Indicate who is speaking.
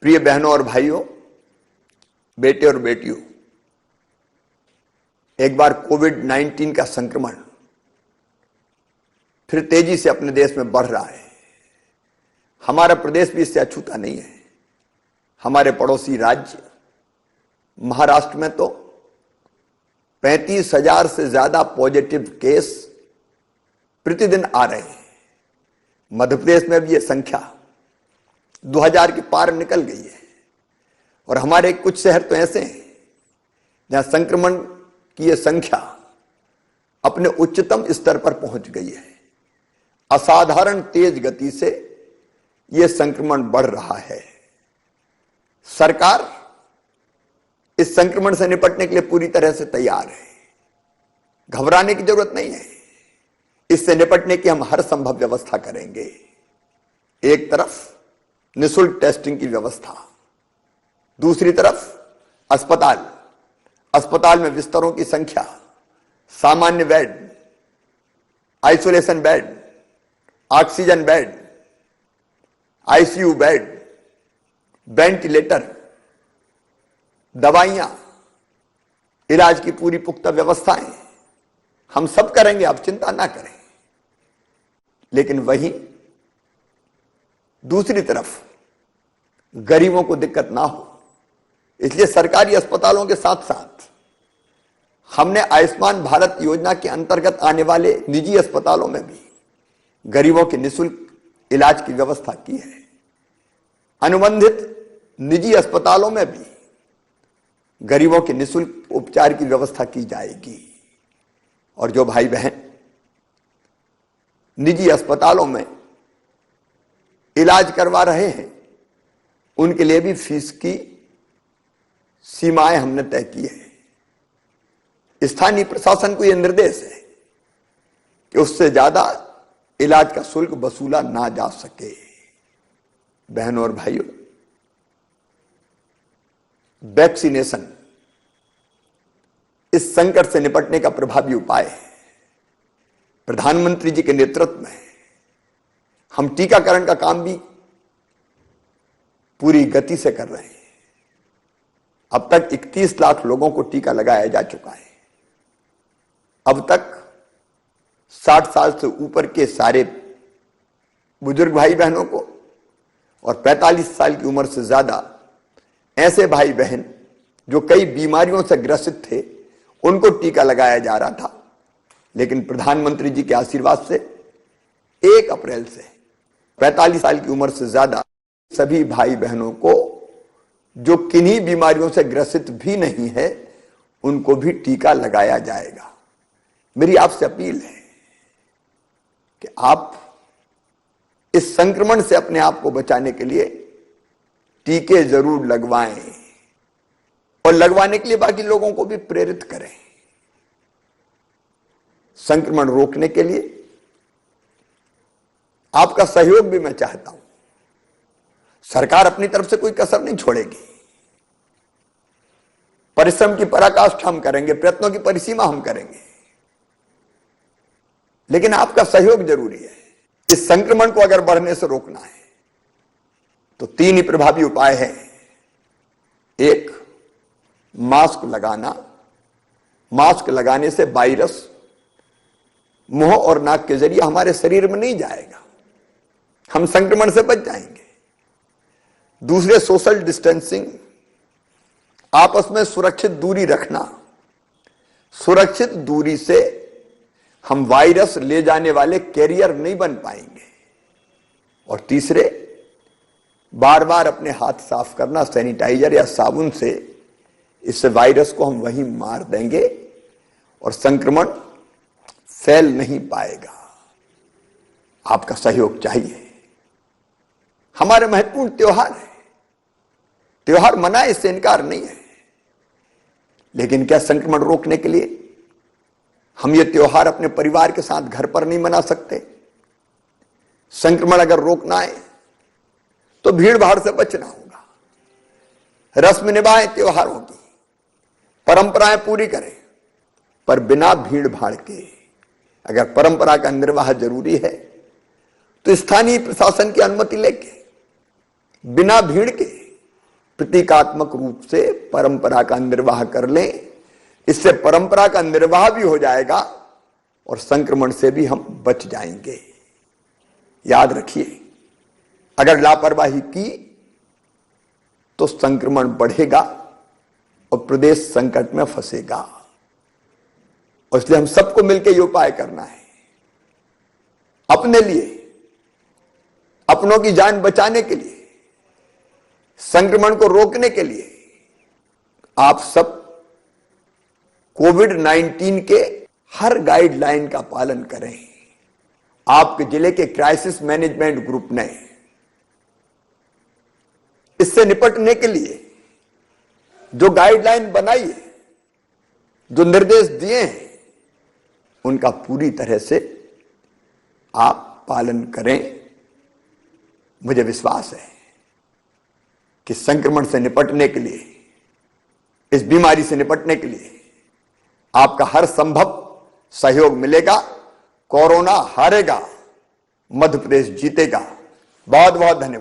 Speaker 1: प्रिय बहनों और भाइयों, बेटे और बेटियों, एक बार कोविड-19 का संक्रमण फिर तेजी से अपने देश में बढ़ रहा है। हमारा प्रदेश भी इससे अछूता नहीं है। हमारे पड़ोसी राज्य महाराष्ट्र में तो 35,000 से ज्यादा पॉजिटिव केस प्रतिदिन आ रहे हैं। मध्य प्रदेश में भी यह संख्या 2000 के पार निकल गई है और हमारे कुछ शहर तो ऐसे हैं जहां संक्रमण की यह संख्या अपने उच्चतम स्तर पर पहुंच गई है। असाधारण तेज गति से यह संक्रमण बढ़ रहा है। सरकार इस संक्रमण से निपटने के लिए पूरी तरह से तैयार है। घबराने की जरूरत नहीं है। इससे निपटने की हम हर संभव व्यवस्था करेंगे। एक तरफ निःशुल्क टेस्टिंग की व्यवस्था, दूसरी तरफ अस्पताल में बिस्तरों की संख्या, सामान्य bed, isolation bed, oxygen bed, ICU bed, ventilator, दवाइयां, इलाज की पूरी पुख्ता व्यवस्थाएं हम सब करेंगे, आप चिंता ना करें। लेकिन वहीं दूसरी तरफ गरीबों को दिक्कत ना हो, इसलिए सरकारी अस्पतालों के साथ साथ हमने आयुष्मान भारत योजना के अंतर्गत आने वाले निजी अस्पतालों में भी गरीबों के निःशुल्क इलाज की व्यवस्था की है। अनुबंधित निजी अस्पतालों में भी गरीबों के निःशुल्क उपचार की व्यवस्था की जाएगी। और जो भाई बहन निजी अस्पतालों में इलाज करवा रहे हैं, उनके लिए भी फीस की सीमाएं हमने तय की है। स्थानीय प्रशासन को यह निर्देश है कि उससे ज्यादा इलाज का शुल्क वसूला ना जा सके। बहनों और भाइयों, वैक्सीनेशन इस संकट से निपटने का प्रभावी उपाय है। प्रधानमंत्री जी के नेतृत्व में हम टीकाकरण का काम भी पूरी गति से कर रहे हैं। अब तक 31 लाख लोगों को टीका लगाया जा चुका है। अब तक 60 साल से ऊपर के सारे बुजुर्ग भाई बहनों को और 45 साल की उम्र से ज्यादा ऐसे भाई बहन जो कई बीमारियों से ग्रसित थे, उनको टीका लगाया जा रहा था। लेकिन प्रधानमंत्री जी के आशीर्वाद से 1 अप्रैल से 45 साल की उम्र से ज्यादा सभी भाई बहनों को, जो किन्हीं बीमारियों से ग्रसित भी नहीं है, उनको भी टीका लगाया जाएगा। मेरी आपसे अपील है कि आप इस संक्रमण से अपने आप को बचाने के लिए टीके जरूर लगवाएं और लगवाने के लिए बाकी लोगों को भी प्रेरित करें। संक्रमण रोकने के लिए आपका सहयोग भी मैं चाहता हूं। सरकार अपनी तरफ से कोई कसर नहीं छोड़ेगी। परिश्रम की पराकाष्ठा हम करेंगे, प्रयत्नों की परिसीमा हम करेंगे, लेकिन आपका सहयोग जरूरी है। इस संक्रमण को अगर बढ़ने से रोकना है तो 3 ही प्रभावी उपाय हैं। 1, मास्क लगाना। मास्क लगाने से वायरस मुंह और नाक के जरिए हमारे शरीर में नहीं जाएगा, हम संक्रमण से बच जाएंगे। दूसरे, सोशल डिस्टेंसिंग, आपस में सुरक्षित दूरी रखना। सुरक्षित दूरी से हम वायरस ले जाने वाले कैरियर नहीं बन पाएंगे। और तीसरे, बार बार अपने हाथ साफ करना सैनिटाइजर या साबुन से। इससे वायरस को हम वहीं मार देंगे और संक्रमण फैल नहीं पाएगा। आपका सहयोग चाहिए। हमारे महत्वपूर्ण त्योहार है, त्योहार मनाए, इससे इनकार नहीं है, लेकिन क्या संक्रमण रोकने के लिए हम ये त्योहार अपने परिवार के साथ घर पर नहीं मना सकते? संक्रमण अगर रोकना है तो भीड़ भाड़ से बचना होगा। रस्म निभाएं त्योहारों की, परंपराएं पूरी करें, पर बिना भीड़ भाड़ के। अगर परंपरा का निर्वाह जरूरी है तो स्थानीय प्रशासन की अनुमति लेके बिना भीड़ के प्रतीकात्मक रूप से परंपरा का निर्वाह कर लें। इससे परंपरा का निर्वाह भी हो जाएगा और संक्रमण से भी हम बच जाएंगे। याद रखिए, अगर लापरवाही की तो संक्रमण बढ़ेगा और प्रदेश संकट में फंसेगा। और इसलिए हम सबको मिलकर यह उपाय करना है, अपने लिए, अपनों की जान बचाने के लिए, संक्रमण को रोकने के लिए। आप सब कोविड-19 के हर गाइडलाइन का पालन करें। आपके जिले के क्राइसिस मैनेजमेंट ग्रुप ने इससे निपटने के लिए जो गाइडलाइन बनाई है, जो निर्देश दिए हैं, उनका पूरी तरह से आप पालन करें। मुझे विश्वास है कि संक्रमण से निपटने के लिए, इस बीमारी से निपटने के लिए आपका हर संभव सहयोग मिलेगा। कोरोना हारेगा, मध्य प्रदेश जीतेगा। बहुत बहुत धन्यवाद।